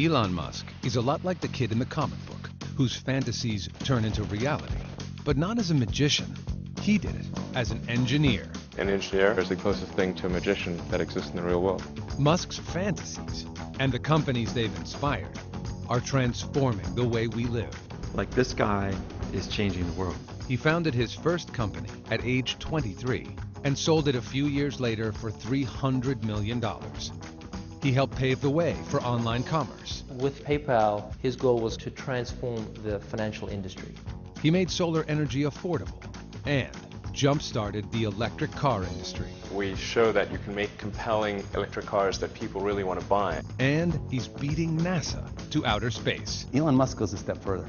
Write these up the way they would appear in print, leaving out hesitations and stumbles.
Elon Musk is a lot like the kid in the comic book whose fantasies turn into reality, but not as a magician. He did it as an engineer. An engineer is the closest thing to a magician that exists in the real world. Musk's fantasies and the companies they've inspired are transforming the way we live. Like, this guy is changing the world. He founded his first company at age 23 and sold it a few years later for $300 million. He helped pave the way for online commerce. With PayPal, his goal was to transform the financial industry. He made solar energy affordable and jump-started the electric car industry. We show that you can make compelling electric cars that people really want to buy. And he's beating NASA to outer space. Elon Musk goes a step further.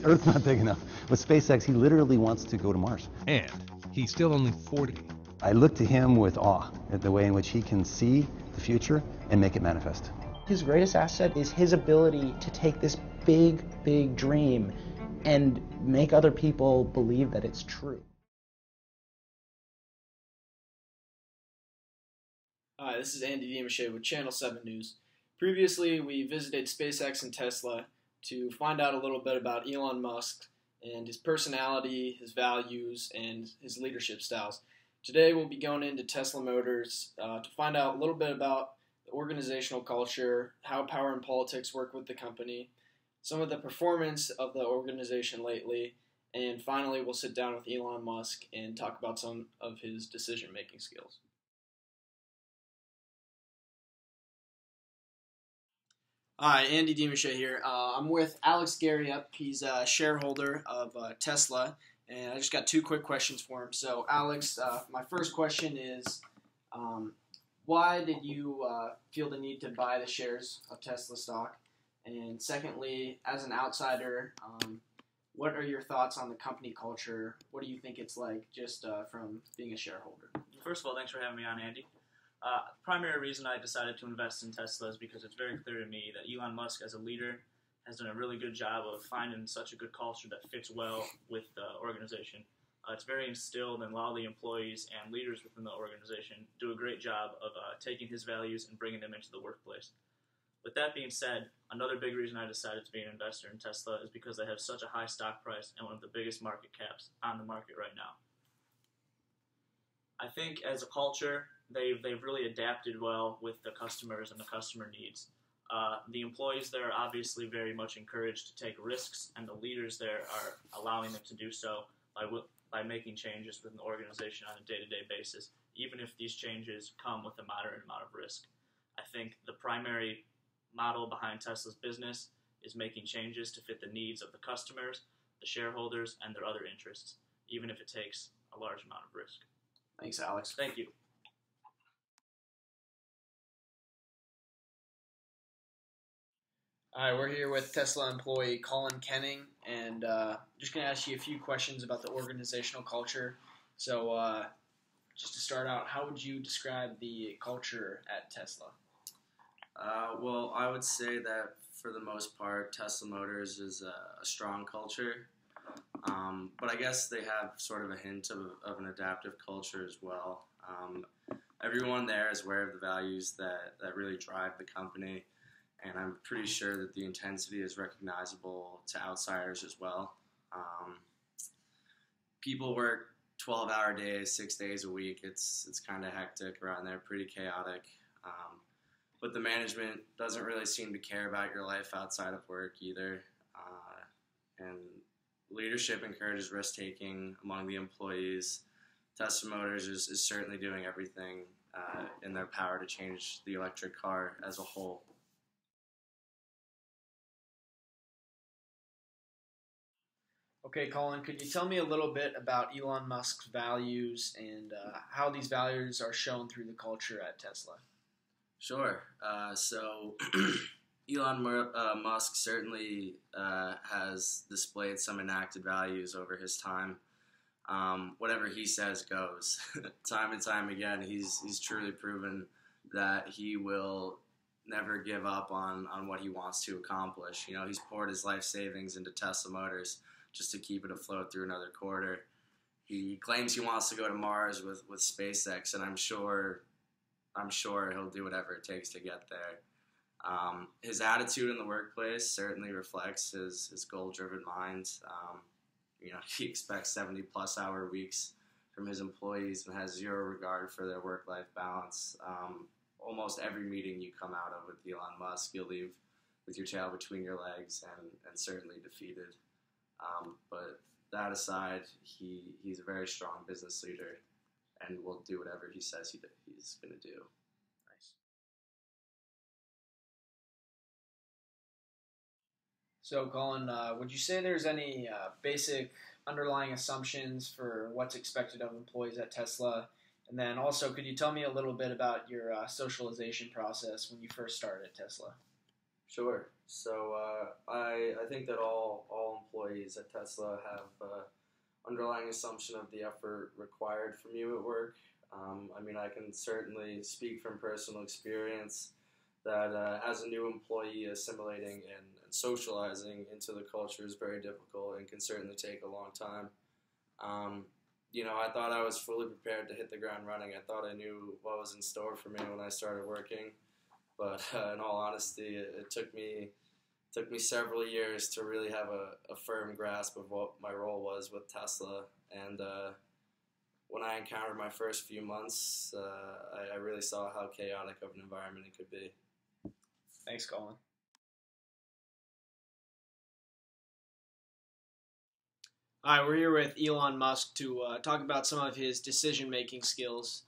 Earth's not big enough. With SpaceX, he literally wants to go to Mars. And he's still only 40. I look to him with awe at the way in which he can see the future and make it manifest. His greatest asset is his ability to take this big, big dream and make other people believe that it's true. Hi, this is Andy Dimashe with Channel 7 News. Previously, we visited SpaceX and Tesla to find out a little bit about Elon Musk and his personality, his values, and his leadership styles. Today, we'll be going into Tesla Motors to find out a little bit about the organizational culture, how power and politics work with the company, some of the performance of the organization lately, and finally, we'll sit down with Elon Musk and talk about some of his decision-making skills. Hi, Andy Dimashe here. I'm with Alex Garriup. He's a shareholder of Tesla, and I just got two quick questions for him. So, Alex, my first question is, why did you feel the need to buy the shares of Tesla stock? And secondly, as an outsider, what are your thoughts on the company culture? What do you think it's like just from being a shareholder? First of all, thanks for having me on, Andy. The primary reason I decided to invest in Tesla is because it's very clear to me that Elon Musk, as a leader, has done a really good job of finding such a good culture that fits well with the organization. It's very instilled, and a lot of the employees and leaders within the organization do a great job of taking his values and bringing them into the workplace. With that being said, another big reason I decided to be an investor in Tesla is because they have such a high stock price and one of the biggest market caps on the market right now. I think as a culture, they've really adapted well with the customers and the customer needs. The employees there are obviously very much encouraged to take risks, and the leaders there are allowing them to do so by making changes within the organization on a day-to-day basis, even if these changes come with a moderate amount of risk. I think the primary model behind Tesla's business is making changes to fit the needs of the customers, the shareholders, and their other interests, even if it takes a large amount of risk. Thanks, Alex. Thank you. All right, we're here with Tesla employee Colin Kenning, and just going to ask you a few questions about the organizational culture. So just to start out, how would you describe the culture at Tesla? Well, I would say that for the most part, Tesla Motors is a strong culture. But I guess they have sort of a hint of an adaptive culture as well. Everyone there is aware of the values that really drive the company, and I'm pretty sure that the intensity is recognizable to outsiders as well. People work 12-hour days, 6 days a week. It's kind of hectic around there, pretty chaotic. But the management doesn't really seem to care about your life outside of work either. And leadership encourages risk-taking among the employees. Tesla Motors is certainly doing everything in their power to change the electric car as a whole. Okay, Colin, could you tell me a little bit about Elon Musk's values and how these values are shown through the culture at Tesla? Sure. So Elon Musk certainly has displayed some enacted values over his time. Whatever he says goes. Time and time again, he's truly proven that he will never give up on what he wants to accomplish. You know, he's poured his life savings into Tesla Motors just to keep it afloat through another quarter. He claims he wants to go to Mars with SpaceX, and I'm sure he'll do whatever it takes to get there. His attitude in the workplace certainly reflects his goal-driven mind. He expects 70-plus hour weeks from his employees and has zero regard for their work-life balance. Almost every meeting you come out of with Elon Musk, you'll leave with your tail between your legs and certainly defeated. But that aside, he's a very strong business leader and will do whatever he says he's going to do. Nice. So, Colin, would you say there's any basic underlying assumptions for what's expected of employees at Tesla? And then also, could you tell me a little bit about your socialization process when you first started at Tesla? Sure. So I think that all employees at Tesla have underlying assumption of the effort required from you at work. I can certainly speak from personal experience that as a new employee, assimilating and socializing into the culture is very difficult and can certainly take a long time. I thought I was fully prepared to hit the ground running. I thought I knew what was in store for me when I started working. But in all honesty, it took me several years to really have a firm grasp of what my role was with Tesla. And when I encountered my first few months, I really saw how chaotic of an environment it could be. Thanks, Colin. All right, we're here with Elon Musk to talk about some of his decision-making skills.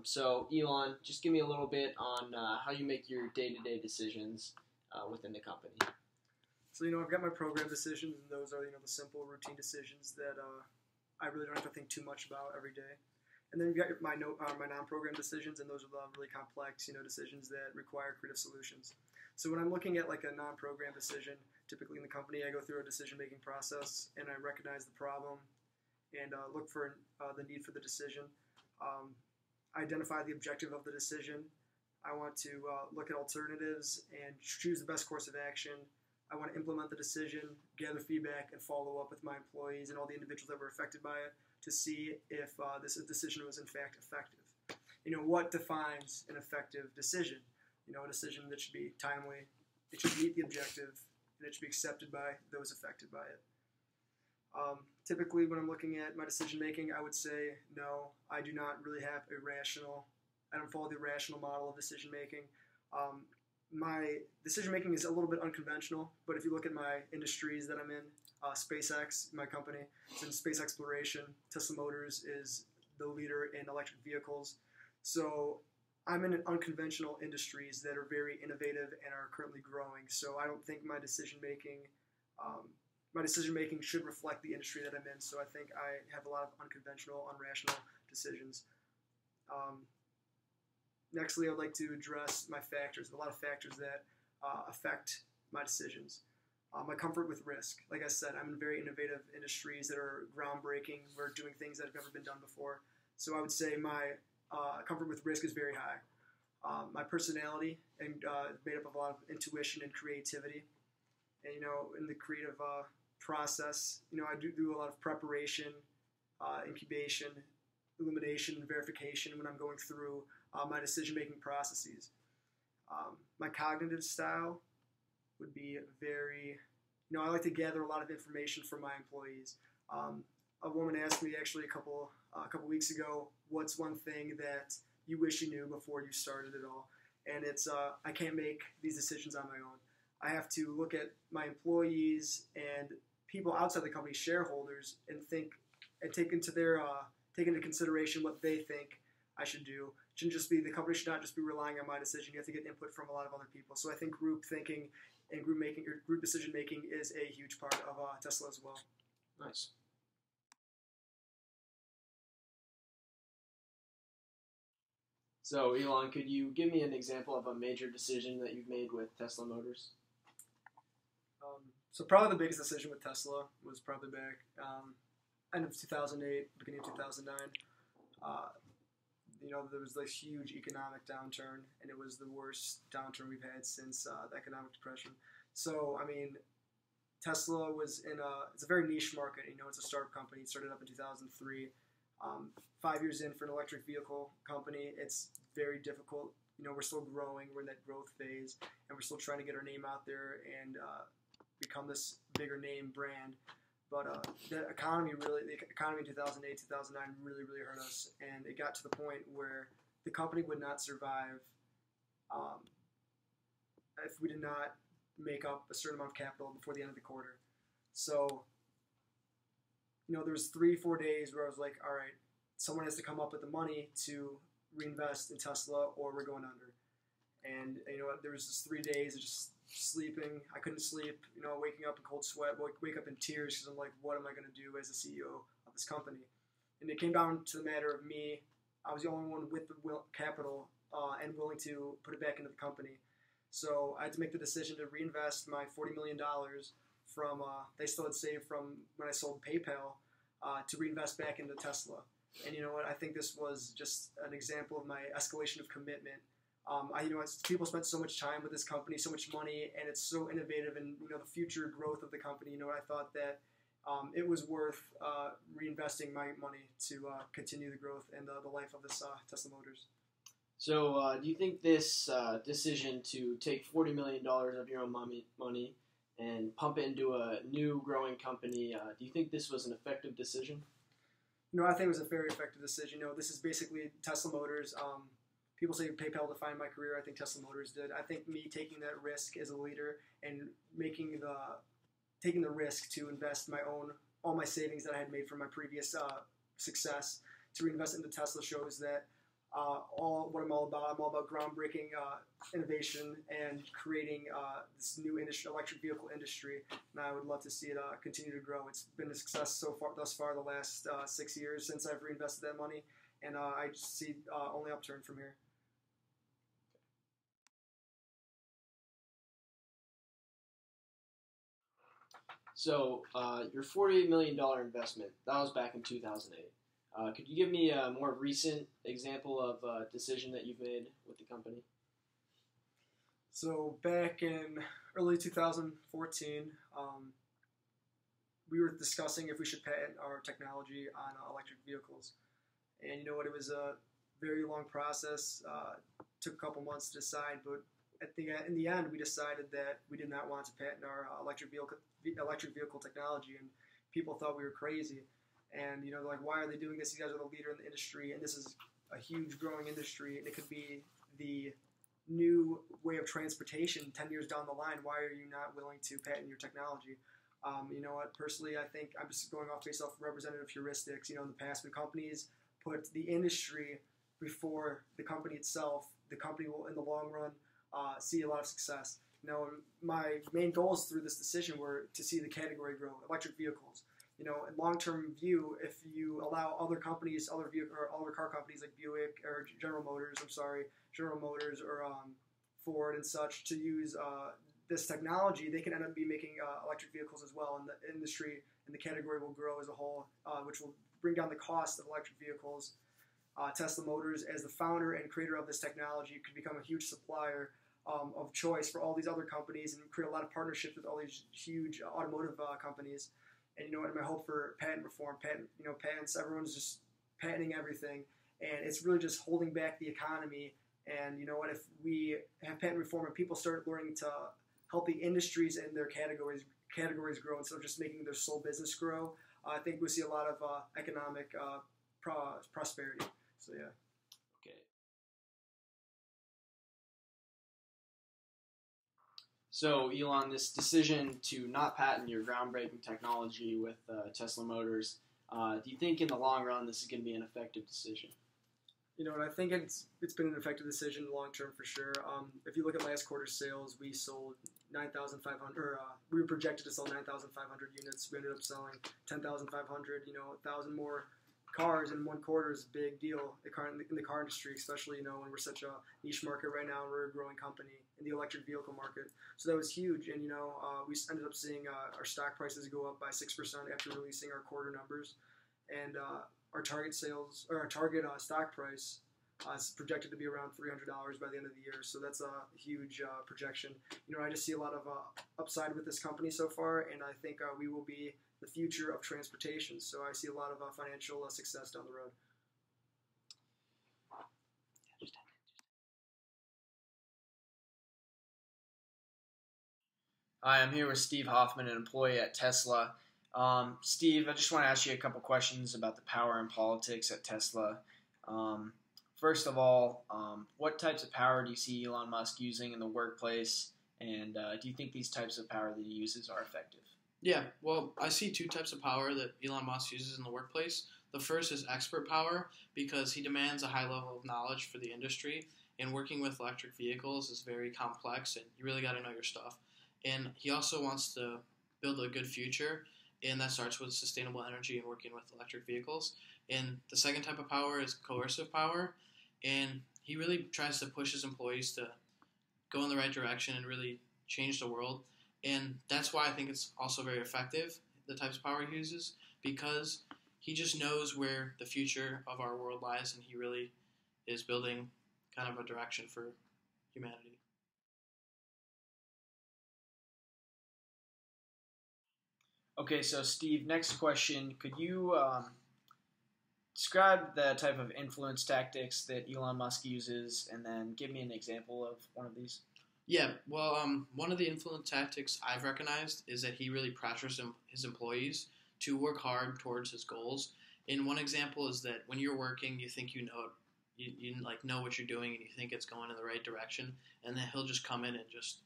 So, Elon, just give me a little bit on how you make your day-to-day decisions within the company. So, I've got my program decisions, and those are, the simple routine decisions that I really don't have to think too much about every day. And then you've got my non-program decisions, and those are the really complex, decisions that require creative solutions. So when I'm looking at like a non-program decision, typically in the company, I go through a decision-making process, and I recognize the problem and look for the need for the decision. Identify the objective of the decision. I want to look at alternatives and choose the best course of action. I want to implement the decision, gather feedback, and follow up with my employees and all the individuals that were affected by it to see if this decision was in fact effective. What defines an effective decision? A decision that should be timely, it should meet the objective, and it should be accepted by those affected by it. Typically, when I'm looking at my decision making, I would say no. I do not really have I don't follow the rational model of decision making. My decision making is a little bit unconventional, but if you look at my industries that I'm in, SpaceX, my company, it's in space exploration. Tesla Motors is the leader in electric vehicles. So I'm in unconventional industries that are very innovative and are currently growing. So I don't think my decision making should reflect the industry that I'm in. So I think I have a lot of unconventional, unrational decisions. Nextly, I would like to address my factors, a lot of factors that affect my decisions. My comfort with risk. Like I said, I'm in very innovative industries that are groundbreaking. We're doing things that have never been done before. So I would say my comfort with risk is very high. My personality is made up of a lot of intuition and creativity. And, in the creative process, I do a lot of preparation, incubation, illumination, and verification when I'm going through my decision-making processes. My cognitive style would be very, I like to gather a lot of information from my employees. A woman asked me actually a couple weeks ago, what's one thing that you wish you knew before you started it all? And it's, I can't make these decisions on my own. I have to look at my employees and people outside the company, shareholders, and think and take into consideration what they think I should do. The company should not just be relying on my decision. You have to get input from a lot of other people. So I think group thinking and group decision making is a huge part of Tesla as well. Nice. So Elon, could you give me an example of a major decision that you've made with Tesla Motors? So probably the biggest decision with Tesla was probably back end of 2008, beginning of 2009. There was this huge economic downturn, and it was the worst downturn we've had since the economic depression. So, Tesla was it's a very niche market. It's a startup company. It started up in 2003. 5 years in for an electric vehicle company, it's very difficult we're still growing. We're in that growth phase, and we're still trying to get our name out there and become this bigger name brand. But the economy in 2008, 2009 really, really hurt us, and it got to the point where the company would not survive if we did not make up a certain amount of capital before the end of the quarter. So, there was 3-4 days where I was like, all right, someone has to come up with the money to reinvest in Tesla or we're going under. And, there was just 3 days of just sleeping. I couldn't sleep, waking up in cold sweat, wake up in tears because I'm like, what am I going to do as the CEO of this company? And it came down to the matter of me. I was the only one with the capital and willing to put it back into the company. So I had to make the decision to reinvest my $40 million from, they still had saved from when I sold PayPal, to reinvest back into Tesla. And you know what? I think this was just an example of my escalation of commitment. People spent so much time with this company, so much money, and it's so innovative and, the future growth of the company. I thought that it was worth reinvesting my money to continue the growth and the life of this Tesla Motors. So do you think this decision to take $40 million of your own money and pump it into a new growing company, do you think this was an effective decision? I think it was a very effective decision. This is basically Tesla Motors. People say PayPal defined my career. I think Tesla Motors did. I think me taking that risk as a leader and taking the risk to invest all my savings that I had made from my previous success to reinvest into Tesla shows that what I'm all about. I'm all about groundbreaking innovation and creating this new electric vehicle industry, and I would love to see it continue to grow. It's been a success thus far the last 6 years since I've reinvested that money, and I just see only upturn from here. So your $48 million investment, that was back in 2008. Could you give me a more recent example of a decision that you've made with the company? So back in early 2014, we were discussing if we should patent our technology on electric vehicles. And you know what? It was a very long process. Took a couple months to decide, but in the end, we decided that we did not want to patent our electric vehicle technology, and people thought we were crazy. And they're like, why are they doing this? You guys are the leader in the industry, and this is a huge growing industry, and it could be the new way of transportation 10 years down the line. Why are you not willing to patent your technology? You know what? Personally, I think I'm just going off based off representative heuristics. In the past, when companies put the industry before the company itself, the company will, in the long run, see a lot of success. My main goals through this decision were to see the category grow, electric vehicles. In long-term view, if you allow other companies, other car companies like Buick or General Motors or Ford and such to use this technology, they can end up making electric vehicles as well, and the industry and the category will grow as a whole, which will bring down the cost of electric vehicles. Tesla Motors, as the founder and creator of this technology, could become a huge supplier of choice for all these other companies and create a lot of partnerships with all these huge automotive companies. And in my hope for patent reform, patents, everyone's just patenting everything, and it's really just holding back the economy. And if we have patent reform and people start learning to help the industries and their categories grow instead of just making their sole business grow, I think we'll see a lot of economic prosperity. So yeah. Okay. So Elon, this decision to not patent your groundbreaking technology with Tesla Motors, do you think in the long run this is going to be an effective decision? I think it's been an effective decision long term for sure. If you look at last quarter's sales, we sold 9,500. We were projected to sell 9,500 units. We ended up selling 10,500. 1,000 more cars in one quarter is a big deal in the car industry, especially when we're such a niche market right now and we're a growing company in the electric vehicle market. So that was huge, and we ended up seeing our stock prices go up by 6% after releasing our quarter numbers, and our target stock price is projected to be around $300 by the end of the year. So that's a huge projection. I just see a lot of upside with this company so far, and I think we will be the future of transportation. So I see a lot of financial success down the road. Hi, I'm here with Steve Hoffman, an employee at Tesla. Steve, I just want to ask you a couple questions about the power and politics at Tesla. First of all, what types of power do you see Elon Musk using in the workplace, and do you think these types of power that he uses are effective? Yeah, well, I see two types of power that Elon Musk uses in the workplace. The first is expert power because he demands a high level of knowledge for the industry, and working with electric vehicles is very complex, and you really got to know your stuff. And he also wants to build a good future, and that starts with sustainable energy and working with electric vehicles. And the second type of power is coercive power, and he really tries to push his employees to go in the right direction and really change the world. And that's why I think it's also very effective, the types of power he uses, because he just knows where the future of our world lies, and he really is building kind of a direction for humanity. Okay, so Steve, next question. Could you describe the type of influence tactics that Elon Musk uses, and then give me an example of one of these? Yeah, well, one of the influence tactics I've recognized is that he really pressures his employees to work hard towards his goals. And one example is that when you're working, you think you know what you're doing, and you think it's going in the right direction, and then he'll just come in and just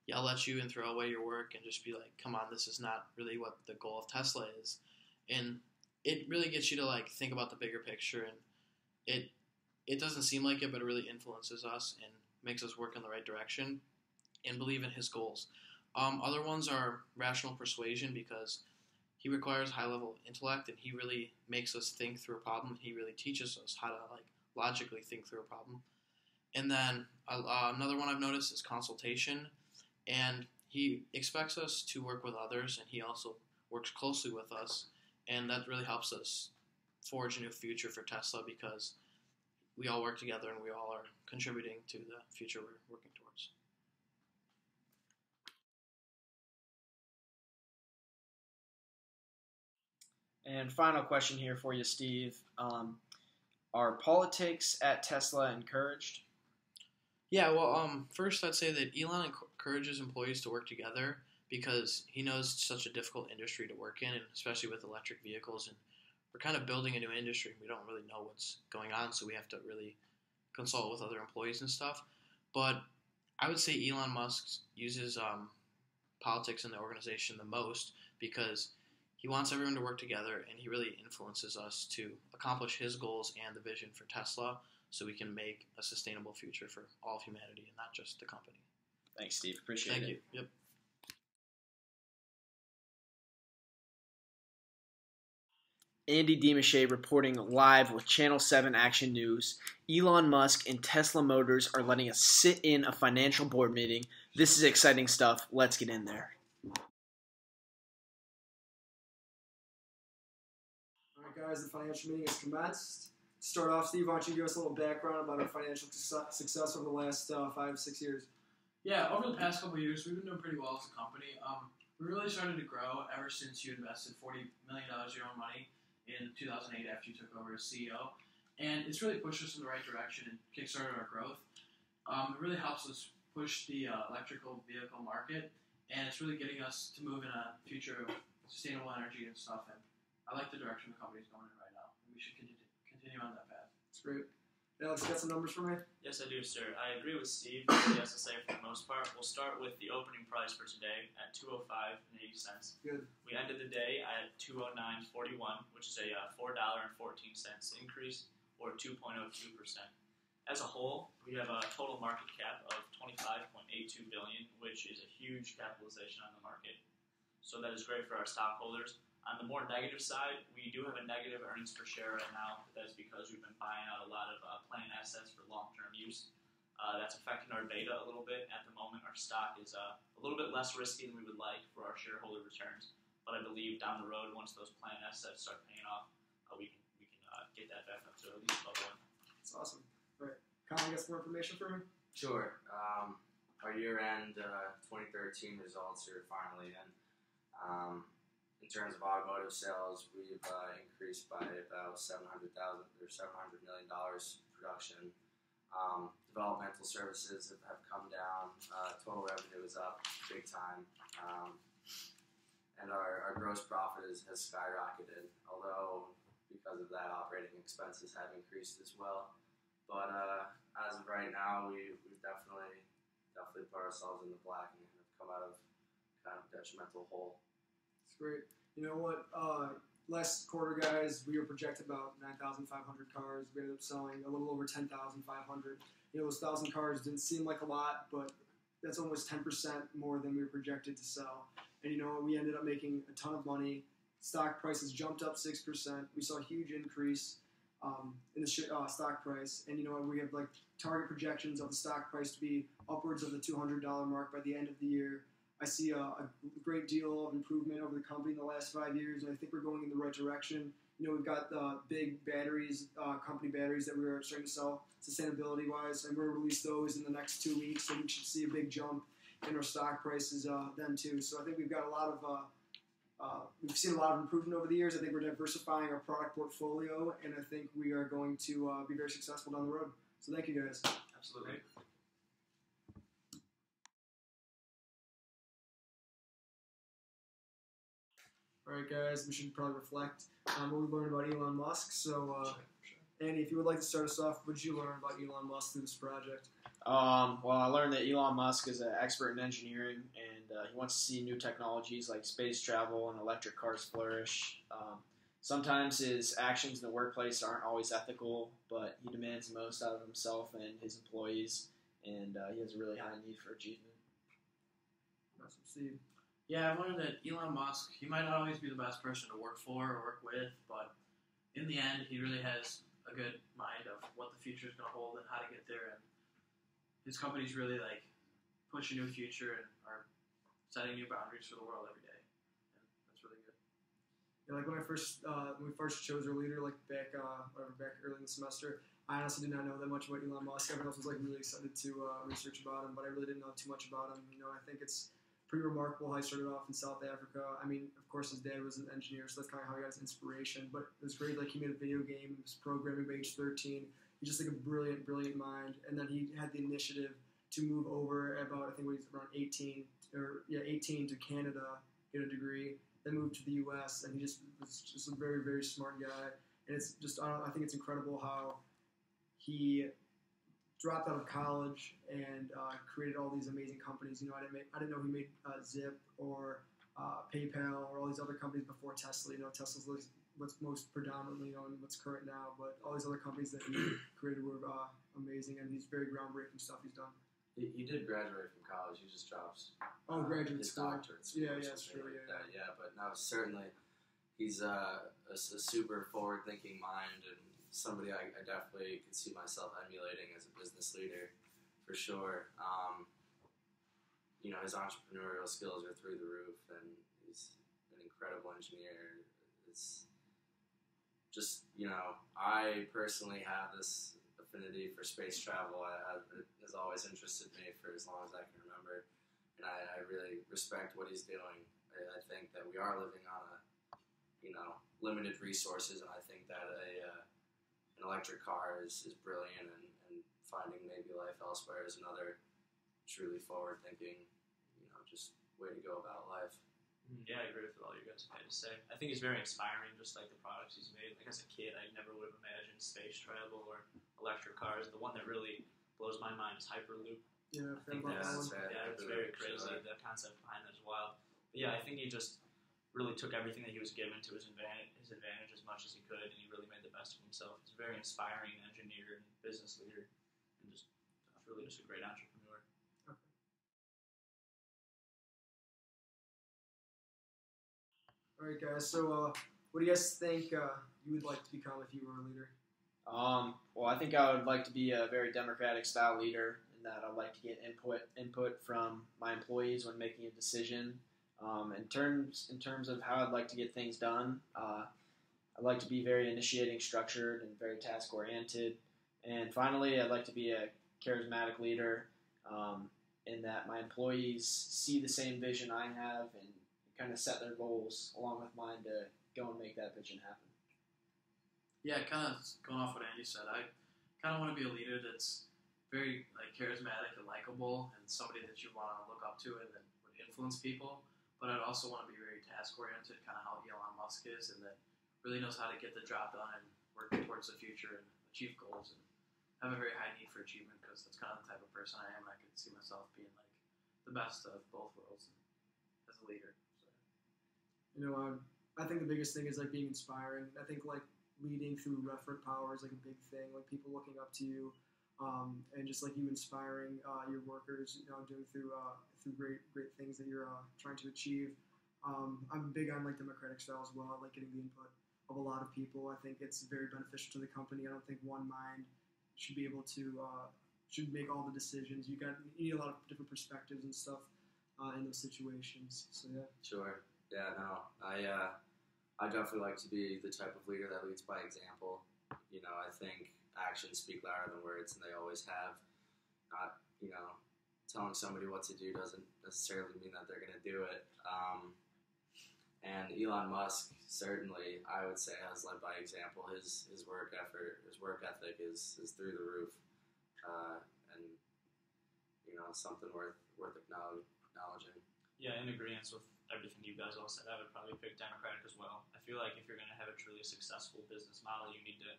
yell at you and throw away your work and just be like, "Come on, this is not really what the goal of Tesla is." And it really gets you to like think about the bigger picture, and it doesn't seem like it, but it really influences us and makes us work in the right direction and believe in his goals. Other ones are rational persuasion because he requires high level intellect, and he really makes us think through a problem. He really teaches us how to like logically think through a problem. And then another one I've noticed is consultation, and he expects us to work with others, and he also works closely with us, and that really helps us forge a new future for Tesla because we all work together and we all are contributing to the future we're working towards. And final question here for you, Steve. Are politics at Tesla encouraged? Yeah, well, first I'd say that Elon encourages employees to work together because he knows it's such a difficult industry to work in, and especially with electric vehicles. And we're kind of building a new industry. We don't really know what's going on, so we have to really consult with other employees and stuff. But I would say Elon Musk uses politics in the organization the most because he wants everyone to work together, and he really influences us to accomplish his goals and the vision for Tesla so we can make a sustainable future for all of humanity and not just the company. Thanks, Steve. Appreciate it. Thank you. Yep. Andy Dimachet reporting live with Channel 7 Action News. Elon Musk and Tesla Motors are letting us sit in a financial board meeting. This is exciting stuff. Let's get in there. All right, guys, the financial meeting has commenced. To start off, Steve, why don't you give us a little background about our financial success over the last 5-6 years? Yeah, over the past couple of years, we've been doing pretty well as a company. We really started to grow ever since you invested $40 million of your own money in 2008 after you took over as CEO. And it's really pushed us in the right direction and kickstarted our growth. It really helps us push the electrical vehicle market, and it's really getting us to move in a future of sustainable energy and stuff. And I like the direction the company's going in right now. We should continue on that path. That's great. Alex, you got some numbers for me? Yes, I do, sir. I agree with Steve. He has to say for the most part. We'll start with the opening price for today at $205.80. Good. We ended the day at $209.41, which is a $4.14 increase, or 2.02%. As a whole, we have a total market cap of $25.82 billion, which is a huge capitalization on the market. So that is great for our stockholders. On the more negative side, we do have a negative earnings per share right now. That's because we've been buying out a lot of plant assets for long-term use. That's affecting our beta a little bit. At the moment, our stock is a little bit less risky than we would like for our shareholder returns. But I believe down the road, once those plant assets start paying off, we can get that back up to at least above 1. That's awesome. All right. Colin, you got some more information for me? Sure. Our year-end 2013 results are finally in. In terms of automotive sales, we've increased by about $700 million production. Developmental services have come down. Total revenue is up big time. And our gross profit has skyrocketed, although because of that, operating expenses have increased as well. But as of right now, we've definitely put ourselves in the black and have come out of kind of detrimental hole. That's great. You know what? Last quarter, guys, we were projected about 9,500 cars. We ended up selling a little over 10,500. You know, those 1,000 cars didn't seem like a lot, but that's almost 10% more than we were projected to sell. And you know, we ended up making a ton of money. Stock prices jumped up 6%. We saw a huge increase in the stock price. And you know, we have like target projections of the stock price to be upwards of the $200 mark by the end of the year. I see a great deal of improvement over the company in the last 5 years, and I think we're going in the right direction. You know, we've got big batteries, company batteries that we're starting to sell sustainability-wise, and we're going to release those in the next 2 weeks, so we should see a big jump in our stock prices then too. So I think we've got a lot of, we've seen a lot of improvement over the years. I think we're diversifying our product portfolio, and I think we are going to be very successful down the road. So thank you, guys. Absolutely. All right, guys, we should probably reflect on what we learned about Elon Musk. So, Andy, if you would like to start us off, what did you learn about Elon Musk through this project? Well, I learned that Elon Musk is an expert in engineering, and he wants to see new technologies like space travel and electric cars flourish. Sometimes his actions in the workplace aren't always ethical, but he demands the most out of himself and his employees, and he has a really high need for achievement. Awesome, Steve. Yeah, I've learned that Elon Musk, he might not always be the best person to work for or work with, but in the end, he really has a good mind of what the future is going to hold and how to get there. And his company's really like pushing a new future and are setting new boundaries for the world every day. And that's really good. Yeah, like when we first chose our leader, like back early in the semester, I honestly did not know that much about Elon Musk. Everyone else was like really excited to research about him, but I really didn't know too much about him. You know, I think it's pretty remarkable how he started off in South Africa. I mean, of course, his dad was an engineer, so that's kind of how he got his inspiration. But it was great, like he made a video game, he was programming by age 13. He's just like a brilliant, brilliant mind. And then he had the initiative to move over about, I think he was around 18 to Canada, get a degree, then moved to the U.S. And he just was just a very, very smart guy. And it's just, I think it's incredible how he dropped out of college and created all these amazing companies. You know, I didn't know he made Zip or PayPal or all these other companies before Tesla. You know, Tesla's what's most predominantly known and what's current now, but all these other companies that he created were amazing, and he's very groundbreaking stuff he's done. He did graduate from college. He just drops. Graduate his school. doctorate school. Yeah, that's true. Like that. Yeah, but no, certainly he's a super forward-thinking mind and somebody I definitely could see myself emulating as a business leader, for sure. You know, his entrepreneurial skills are through the roof, and he's an incredible engineer. It's just, you know, I personally have this affinity for space travel. It has always interested me for as long as I can remember, and I really respect what he's doing. I think that we are living on limited resources, and I think that an electric car is brilliant, and finding maybe life elsewhere is another truly forward-thinking, just way to go about life. Yeah, I agree with all you guys have had to say. I think he's very inspiring, just like the products he's made. Like as a kid, I never would have imagined space travel or electric cars. The one that really blows my mind is Hyperloop. Yeah, I think it's very crazy. Sure. The concept behind that is wild. But yeah, I think he just really took everything that he was given to his advantage as much as he could, and he really made the best of himself. He's a very inspiring engineer and business leader, and just really just a great entrepreneur. All right, guys. So, what do you guys think you would like to become if you were a leader? Well, I think I would like to be a very democratic style leader, in that I'd like to get input from my employees when making a decision. In terms of how I'd like to get things done, I'd like to be very initiating, structured, and very task oriented. And finally, I'd like to be a charismatic leader, in that my employees see the same vision I have and kind of set their goals along with mine to go and make that vision happen. Yeah, kind of going off what Andy said, I kind of want to be a leader that's very like charismatic and likable, and somebody that you want to look up to and that would influence people. But I'd also want to be very task oriented, kind of how Elon Musk is, and that really knows how to get the job done and work towards the future and achieve goals, and have a very high need for achievement, because that's kind of the type of person I am. And I could see myself being like the best of both worlds as a leader. So. You know, I think the biggest thing is like being inspiring. I think like leading through referent power is like a big thing. Like people looking up to you, and just like you inspiring your workers. You know, doing through great things that you're trying to achieve. I'm big on like democratic style as well. Like getting the input of a lot of people. I think it's very beneficial to the company. I don't think one mind should be able to should make all the decisions. You need a lot of different perspectives and stuff in those situations. So yeah. Sure. Yeah. No. I definitely like to be the type of leader that leads by example. You know, I think actions speak louder than words, and they always have. Not, you know, telling somebody what to do doesn't necessarily mean that they're going to do it. And Elon Musk certainly, I would say, has led by example. His work effort, his work ethic is through the roof, and you know, something worth acknowledging. Yeah, in agreement with everything you guys all said, I would probably pick Democratic as well. I feel like if you're going to have a truly successful business model, you need to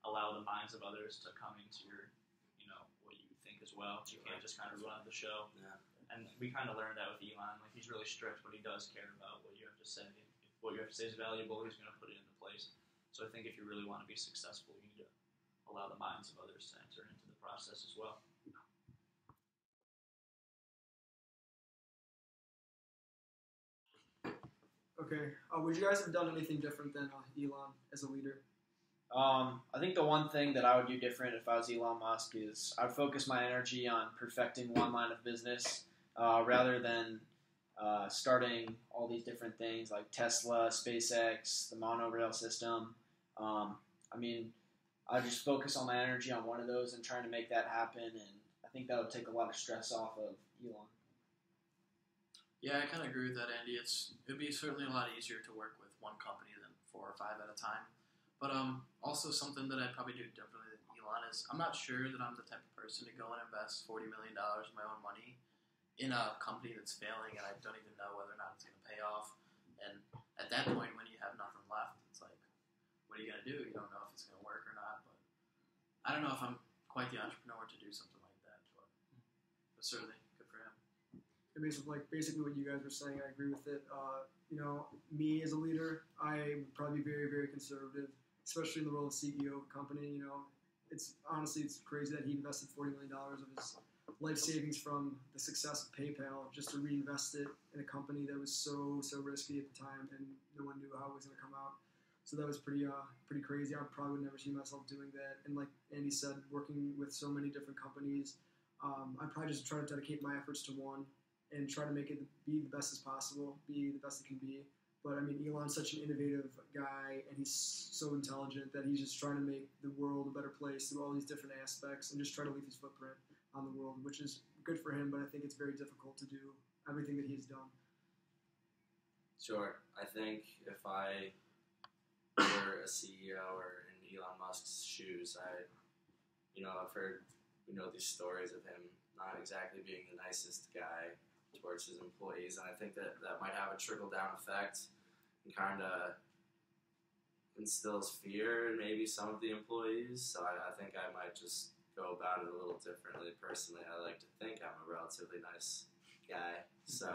allow the minds of others to come into your, you know, what you think as well. You can't just kind of run the show. Yeah. And we kind of learned that with Elon. Like, he's really strict, but he does care about what you have to say. If what you have to say is valuable, he's going to put it into place. So I think if you really want to be successful, you need to allow the minds of others to enter into the process as well. Okay. Would you guys have done anything different than Elon as a leader? I think the one thing that I would do different if I was Elon Musk is I'd focus my energy on perfecting one line of business rather than starting all these different things like Tesla, SpaceX, the monorail system. I mean, I just focus all my energy on one of those and trying to make that happen, and I think that would take a lot of stress off of Elon. Yeah, I kind of agree with that, Andy. It'd be certainly a lot easier to work with one company than 4 or 5 at a time. But also something that I'd probably do differently than Elon is I'm not sure that I'm the type of person to go and invest $40 million of my own money in a company that's failing, and I don't even know whether or not it's going to pay off. And at that point, when you have nothing left, it's like, what are you going to do? You don't know if it's going to work or not. But I don't know if I'm quite the entrepreneur to do something like that. But certainly, good for him. Basically what you guys were saying, I agree with it. You know, me as a leader, I would probably be very, very conservative, especially in the role of CEO of a company. You know, it's crazy that he invested $40 million of his life savings from the success of PayPal just to reinvest it in a company that was so risky at the time, and no one knew how it was going to come out. So that was pretty crazy. I probably would never see myself doing that. And like Andy said, working with so many different companies, I'd probably just try to dedicate my efforts to one and try to make it be the best as possible, be the best it can be. But I mean, Elon's such an innovative guy, and he's so intelligent that he's just trying to make the world a better place through all these different aspects and just try to leave his footprint on the world, which is good for him, but I think it's very difficult to do everything that he's done. Sure. I think if I were a CEO or in Elon Musk's shoes, I've heard, these stories of him not exactly being the nicest guy towards his employees, and I think that might have a trickle-down effect and kind of instills fear in maybe some of the employees, so I think I might just go about it a little differently. Personally, I like to think I'm a relatively nice guy, so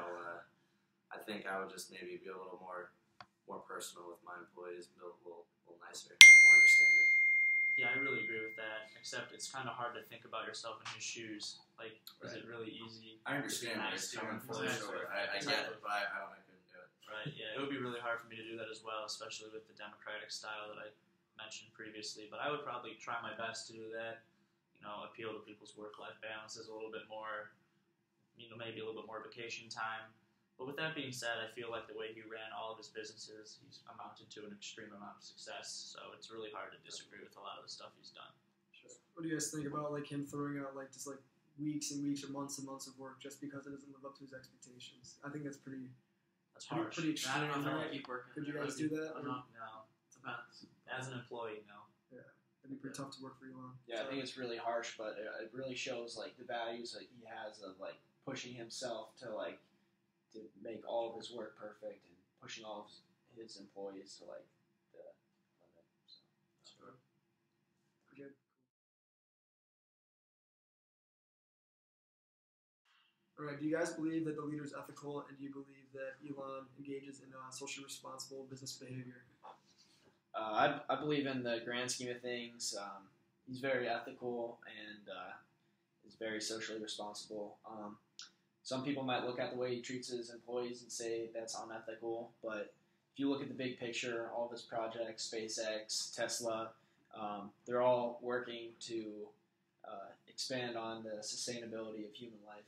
I think I would just maybe be a little more personal with my employees, be a little nicer, more understanding. Yeah, I really agree with that, except it's kind of hard to think about yourself in his shoes. Like, is it really easy? I understand where it's coming from, sure. I get it, but I couldn't do it. Right, yeah, it would be really hard for me to do that as well, especially with the democratic style that I mentioned previously. But I would probably try my best to do that, appeal to people's work-life balances a little bit more, maybe a little bit more vacation time. But with that being said, I feel like the way he ran all of his businesses, he's amounted to an extreme amount of success. So it's really hard to disagree with a lot of the stuff he's done. Sure. What do you guys think about him throwing out weeks and weeks or months and months of work just because it doesn't live up to his expectations? I think that's pretty. That's harsh. Pretty extreme. I don't know if I keep working. Could you guys do that? No. It depends. As an employee, no. Yeah. It'd be pretty tough to work for Elon. Yeah, I think it's really harsh, but it really shows like the values that he has of like pushing himself to make all of his work perfect and pushing all of his employees to like the limit. So sure. Good. All right. Do you guys believe that the leader is ethical, and do you believe that Elon engages in socially responsible business behavior? I believe in the grand scheme of things. He's very ethical and is very socially responsible. Some people might look at the way he treats his employees and say that's unethical, but if you look at the big picture, all of his projects, SpaceX, Tesla, they're all working to expand on the sustainability of human life.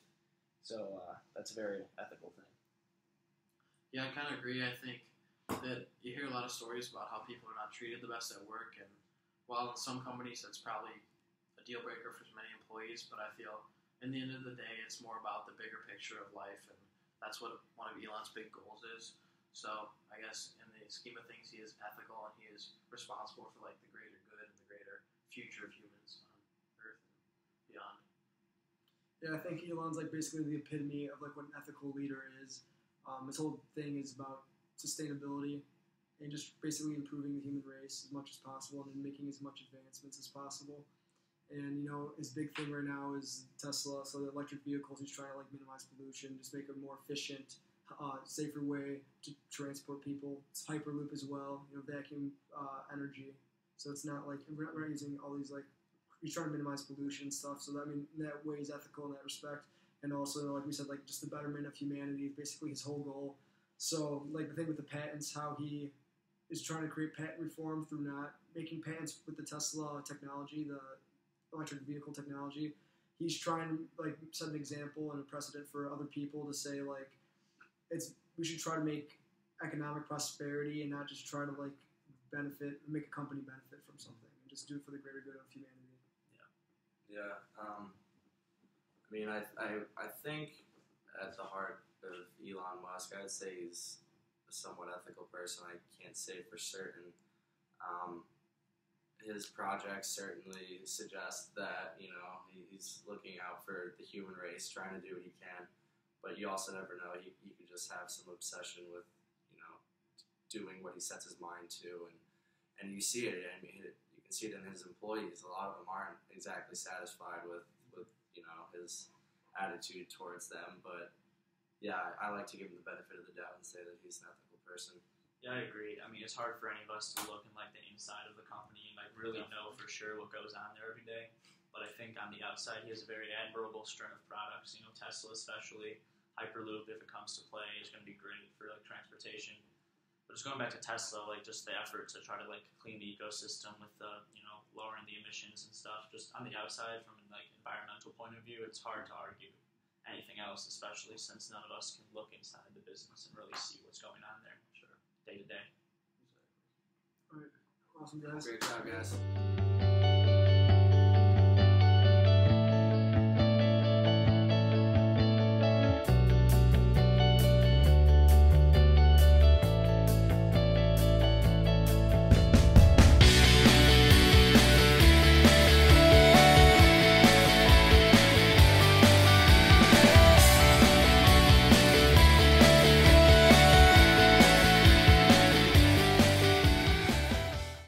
So that's a very ethical thing. Yeah, I kind of agree. I think that you hear a lot of stories about how people are not treated the best at work, and while in some companies that's probably a deal breaker for many employees, but I feel in the end of the day it's more about the bigger picture of life, and that's what one of Elon's big goals is. So I guess in the scheme of things, he is ethical and he is responsible for like the greater good and the greater future of humans on Earth and beyond. Yeah, I think Elon's like basically the epitome of like what an ethical leader is. His whole thing is about sustainability and just basically improving the human race as much as possible and making as much advancements as possible. And his big thing right now is Tesla. So the electric vehicles, he's trying to like minimize pollution, just make a more efficient, safer way to transport people. It's Hyperloop as well, vacuum energy. So it's not like we're not using all these like he's trying to minimize pollution and stuff. So that, in that way, he's ethical in that respect. And also, like we said, like just the betterment of humanity is basically his whole goal. So like the thing with the patents, how he is trying to create patent reform through not making patents with the Tesla technology, the electric vehicle technology. He's trying to like set an example and a precedent for other people to say like we should try to make economic prosperity and not just try to like make a company benefit from something and just do it for the greater good of humanity. Yeah. I think at the heart of Elon Musk, I'd say he's a somewhat ethical person. I can't say for certain. His projects certainly suggest that, he's looking out for the human race, trying to do what he can. But you also never know. He could just have some obsession with, doing what he sets his mind to. And you see it. I mean, you can see it in his employees. A lot of them aren't exactly satisfied with his attitude towards them. But, yeah, I like to give him the benefit of the doubt and say that he's an ethical person. Yeah, I agree. I mean, it's hard for any of us to look in like the inside of the company and like really know for sure what goes on there every day. But I think on the outside, he has a very admirable string of products. Tesla especially, Hyperloop, if it comes to play, is going to be great for like transportation. But just going back to Tesla, like just the effort to try to like clean the ecosystem with the lowering the emissions and stuff. Just on the outside, from an like environmental point of view, it's hard to argue anything else, especially since none of us can look inside the business and really see what's going on there. Day to day. All right. Awesome, guys. Great job, guys.